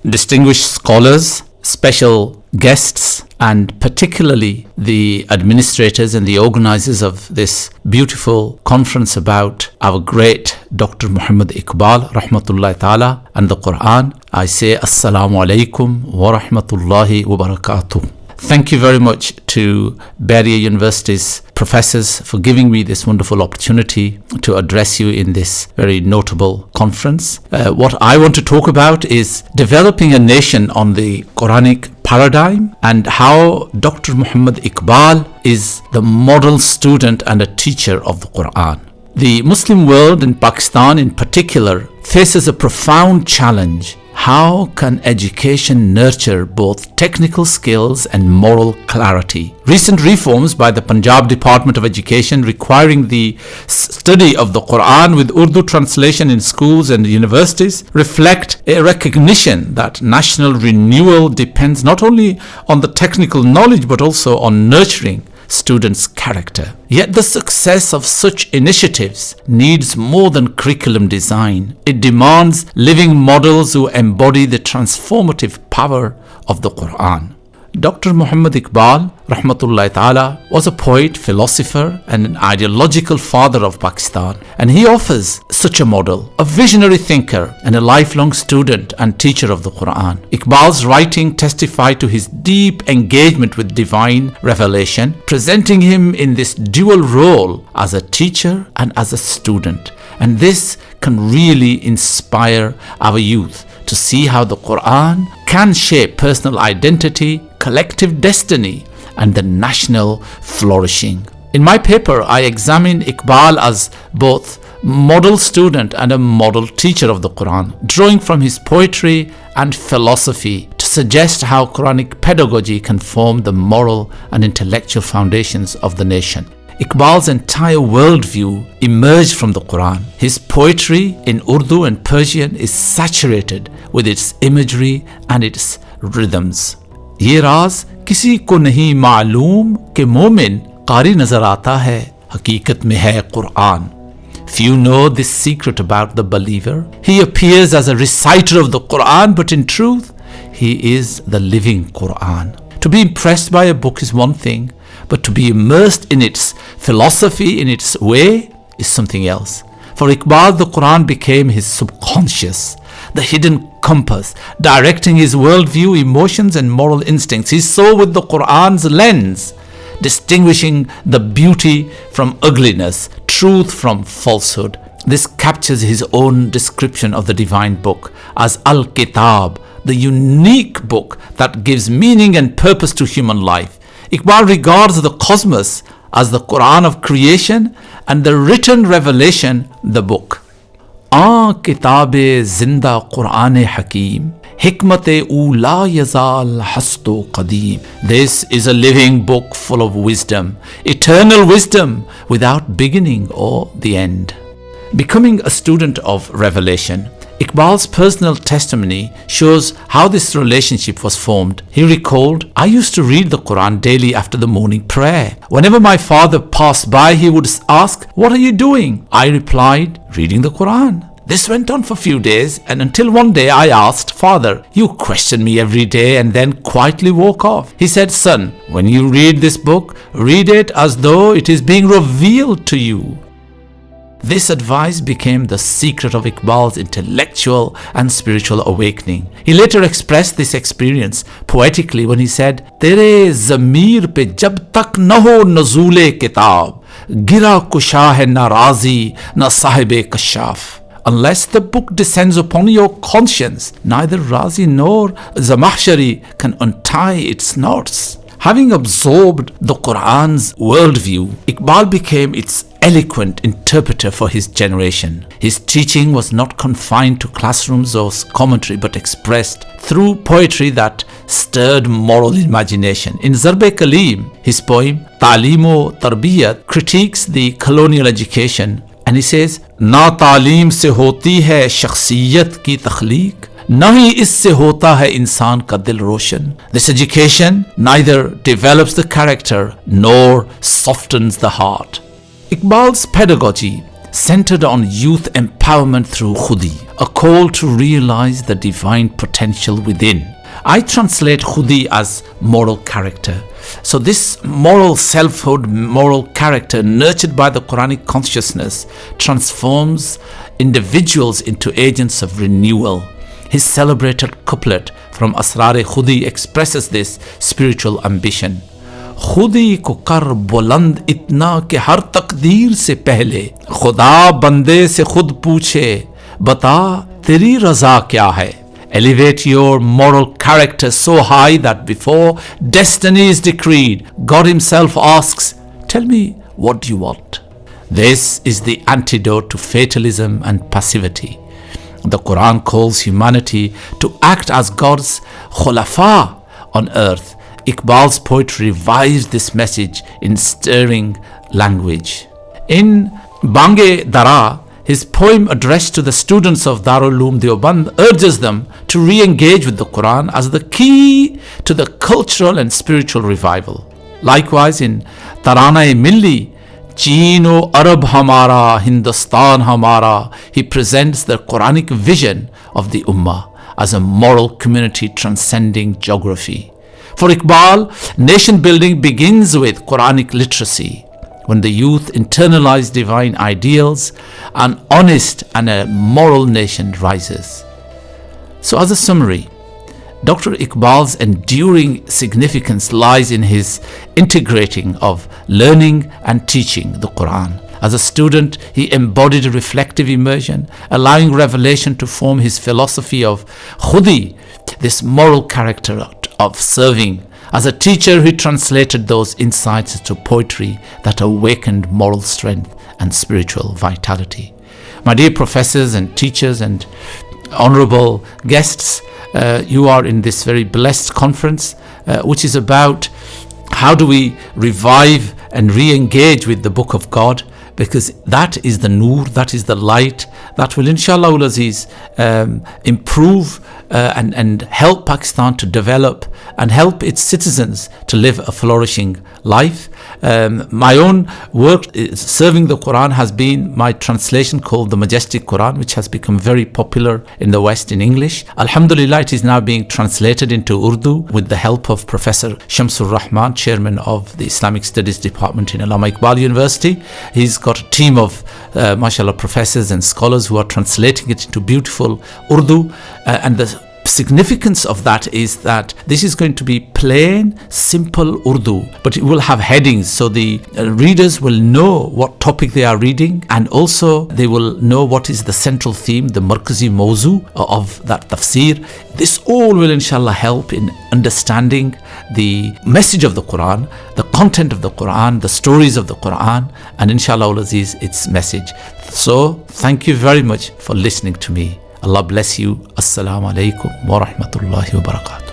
distinguished scholars, special guests, and particularly the administrators and the organizers of this beautiful conference about our great Dr. Muhammad Iqbal, rahmatullahi ta'ala, and the Quran, I say Assalamu alaikum wa rahmatullahi wa barakatuh. Thank you very much to Beria University's professors for giving me this wonderful opportunity to address you in this very notable conference. What I want to talk about is developing a nation on the Quranic paradigm and how Dr. Muhammad Iqbal is the model student and a teacher of the Quran. The Muslim world and Pakistan in particular faces a profound challenge. How can education nurture both technical skills and moral clarity? Recent reforms by the Punjab Department of Education requiring the study of the Quran with Urdu translation in schools and universities reflect a recognition that national renewal depends not only on the technical knowledge but also on nurturing students' character. Yet the success of such initiatives needs more than curriculum design. It demands living models who embody the transformative power of the Quran. Dr. Muhammad Iqbal, rahmatullahi ta'ala, was a poet, philosopher, and an ideological father of Pakistan. And he offers such a model, a visionary thinker and a lifelong student and teacher of the Quran. Iqbal's writing testify to his deep engagement with divine revelation, presenting him in this dual role as a teacher and as a student. And this can really inspire our youth to see how the Quran can shape personal identity, collective destiny, and the national flourishing. In my paper, I examine Iqbal as both model student and a model teacher of the Quran, drawing from his poetry and philosophy to suggest how Quranic pedagogy can form the moral and intellectual foundations of the nation. Iqbal's entire worldview emerged from the Quran. His poetry in Urdu and Persian is saturated with its imagery and its rhythms. ये राज किसी को नहीं मालूम कि मोमिन कारी नजर आता है, हकीकत में है Quran. Few know this secret about the believer. He appears as a reciter of the Quran, but in truth, he is the living Quran. To be impressed by a book is one thing, but to be immersed in its philosophy, in its way, is something else. For Iqbal, the Quran became his subconscious, the hidden compass, directing his worldview, emotions, and moral instincts. He saw with the Quran's lens, distinguishing the beauty from ugliness, truth from falsehood. This captures his own description of the divine book as Al-Kitab, the unique book that gives meaning and purpose to human life. Iqbal regards the cosmos as the Quran of creation and the written revelation, the book. Kitab-e zinda Quran Hakim, hikmat-e la yazal hasto qadim. This is a living book full of wisdom, eternal wisdom without beginning or the end. Becoming a student of revelation, Iqbal's personal testimony shows how this relationship was formed. He recalled, I used to read the Quran daily after the morning prayer. Whenever my father passed by, he would ask, what are you doing? I replied, reading the Quran. This went on for a few days, and until one day I asked, Father, you question me every day, and then quietly walk off. He said, Son, when you read this book, read it as though it is being revealed to you. This advice became the secret of Iqbal's intellectual and spiritual awakening. He later expressed this experience poetically when he said, Tere zamir pe jab tak na ho nazule kitab, gira kusha hai na razi na sahibe kashaf. Unless the book descends upon your conscience, neither Razi nor Zamahshari can untie its knots. Having absorbed the Quran's worldview, Iqbal became its eloquent interpreter for his generation. His teaching was not confined to classrooms or commentary, but expressed through poetry that stirred moral imagination. In Zarb-e-Kalim, his poem Taaleem-o Tarbiyat critiques the colonial education, and he says, Na taaleem se hoti hai shakhsiyat ki takhleeq, na hi isse hota hai insaan ka dil roshan. This education neither develops the character nor softens the heart. Iqbal's pedagogy centered on youth empowerment through Khudi, a call to realize the divine potential within. I translate Khudi as moral character. So this moral selfhood, moral character nurtured by the Quranic consciousness transforms individuals into agents of renewal. His celebrated couplet from Asrar-e Khudi expresses this spiritual ambition. खुदी को कर बुलंद इतना कि हर तकदीर से पहले खुदा बंदे से खुद पूछे बता तेरी रजा क्या है. Elevate your moral character so high that before destiny is decreed, God himself asks, tell me, what do you want? This is the antidote to fatalism and passivity. The Quran calls humanity to act as God's khulafa on earth. Iqbal's poetry revives this message in stirring language. In Bange Dara, his poem addressed to the students of Darul Uloom Deoband urges them to re-engage with the Quran as the key to the cultural and spiritual revival. Likewise, in Tarana-e Milli, Cheen o Arab Hamara, Hindustan Hamara, he presents the Quranic vision of the Ummah as a moral community transcending geography. For Iqbal, nation building begins with Quranic literacy. When the youth internalize divine ideals, an honest and a moral nation rises. So as a summary, Dr. Iqbal's enduring significance lies in his integrating of learning and teaching the Quran. As a student, he embodied reflective immersion, allowing revelation to form his philosophy of Khudi, this moral character of serving. As a teacher, he translated those insights into poetry that awakened moral strength and spiritual vitality. My dear professors and teachers and honorable guests, you are in this very blessed conference, which is about how do we revive and re-engage with the Book of God, because that is the nur, that is the light that will inshallah ul aziz improve and help Pakistan to develop and help its citizens to live a flourishing life. My own work serving the Quran has been my translation called The Majestic Quran, which has become very popular in the West in English. Alhamdulillah, it is now being translated into Urdu with the help of Professor Shamsur Rahman, chairman of the Islamic Studies Department in Allama Iqbal University. He's got a team of mashallah professors and scholars who are translating it into beautiful Urdu, and the significance of that is that this is going to be plain, simple Urdu, but it will have headings, so the readers will know what topic they are reading, and also they will know what is the central theme, the markazi mawzu of that tafsir. This all will inshallah help in understanding the message of the Quran, the content of the Quran, the stories of the Quran, and inshallah ul aziz, its message. So thank you very much for listening to me. Allah bless you. Assalamu alaikum wa rahmatullahi wa barakatuh.